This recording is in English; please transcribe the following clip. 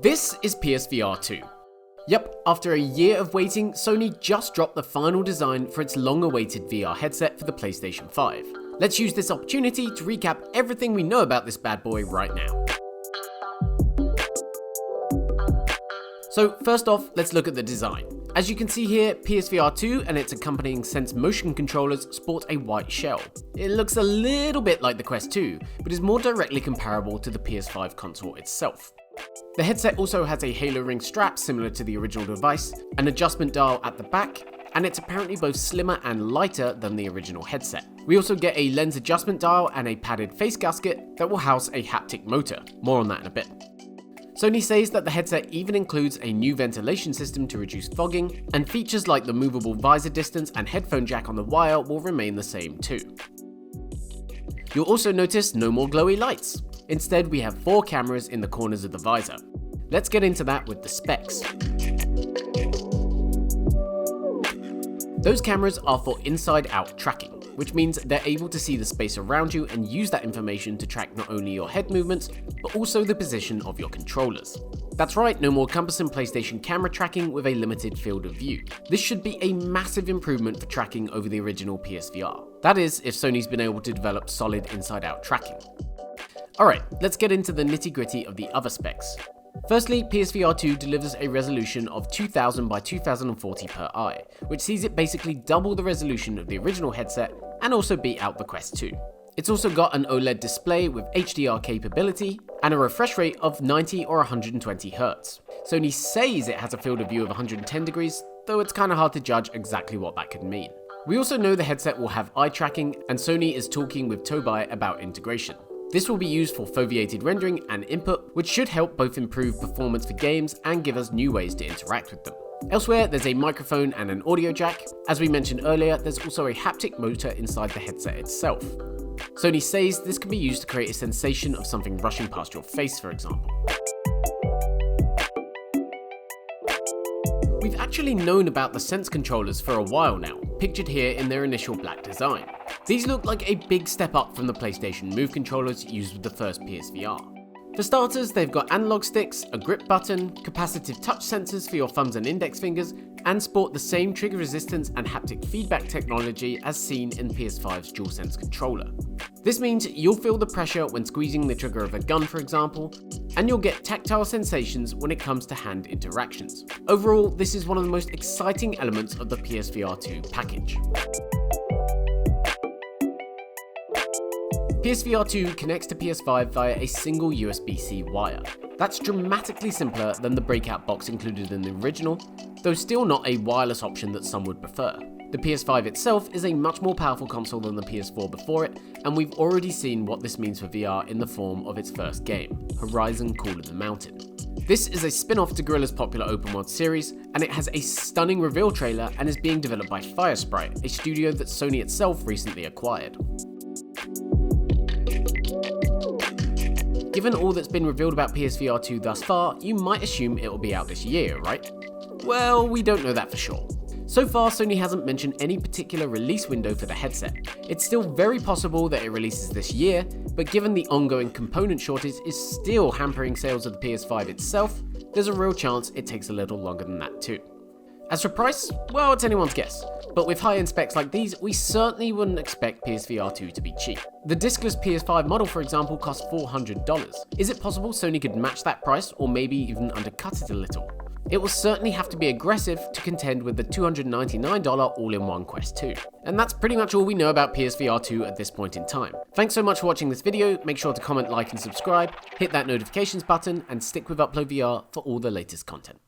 This is PSVR 2. Yep, after a year of waiting, Sony just dropped the final design for its long-awaited VR headset for the PlayStation 5. Let's use this opportunity to recap everything we know about this bad boy right now. So first off, let's look at the design. As you can see here, PSVR 2 and its accompanying Sense motion controllers sport a white shell. It looks a little bit like the Quest 2, but is more directly comparable to the PS5 console itself. The headset also has a halo ring strap similar to the original device, an adjustment dial at the back, and it's apparently both slimmer and lighter than the original headset. We also get a lens adjustment dial and a padded face gasket that will house a haptic motor. More on that in a bit. Sony says that the headset even includes a new ventilation system to reduce fogging, and features like the movable visor distance and headphone jack on the wire will remain the same too. You'll also notice no more glowy lights. Instead, we have 4 cameras in the corners of the visor. Let's get into that with the specs. Those cameras are for inside-out tracking, which means they're able to see the space around you and use that information to track not only your head movements, but also the position of your controllers. That's right, no more cumbersome PlayStation camera tracking with a limited field of view. This should be a massive improvement for tracking over the original PSVR. That is, if Sony's been able to develop solid inside-out tracking. Alright, let's get into the nitty-gritty of the other specs. Firstly, PSVR 2 delivers a resolution of 2000 by 2040 per eye, which sees it basically double the resolution of the original headset and also beat out the Quest 2. It's also got an OLED display with HDR capability and a refresh rate of 90 or 120 Hz. Sony says it has a field of view of 110 degrees, though it's kinda hard to judge exactly what that could mean. We also know the headset will have eye tracking, and Sony is talking with Tobii about integration. This will be used for foveated rendering and input, which should help both improve performance for games and give us new ways to interact with them. Elsewhere, there's a microphone and an audio jack. As we mentioned earlier, there's also a haptic motor inside the headset itself. Sony says this can be used to create a sensation of something rushing past your face, for example. We've actually known about the Sense controllers for a while now, pictured here in their initial black design. These look like a big step up from the PlayStation Move controllers used with the first PSVR. For starters, they've got analog sticks, a grip button, capacitive touch sensors for your thumbs and index fingers, and sport the same trigger resistance and haptic feedback technology as seen in PS5's DualSense controller. This means you'll feel the pressure when squeezing the trigger of a gun, for example, and you'll get tactile sensations when it comes to hand interactions. Overall, this is one of the most exciting elements of the PSVR 2 package. PSVR 2 connects to PS5 via a single USB-C wire. That's dramatically simpler than the breakout box included in the original, though still not a wireless option that some would prefer. The PS5 itself is a much more powerful console than the PS4 before it, and we've already seen what this means for VR in the form of its first game, Horizon Call of the Mountain. This is a spin-off to Guerrilla's popular open world series, and it has a stunning reveal trailer and is being developed by Firesprite, a studio that Sony itself recently acquired. Given all that's been revealed about PSVR 2 thus far, you might assume it will be out this year, right? Well, we don't know that for sure. So far, Sony hasn't mentioned any particular release window for the headset. It's still very possible that it releases this year, but given the ongoing component shortage is still hampering sales of the PS5 itself, there's a real chance it takes a little longer than that too. As for price, well, it's anyone's guess. But with high-end specs like these, we certainly wouldn't expect PSVR 2 to be cheap. The discless PS5 model, for example, costs $400. Is it possible Sony could match that price, or maybe even undercut it a little? It will certainly have to be aggressive to contend with the $299 all-in-one Quest 2. And that's pretty much all we know about PSVR 2 at this point in time. Thanks so much for watching this video. Make sure to comment, like, and subscribe, hit that notifications button, and stick with UploadVR for all the latest content.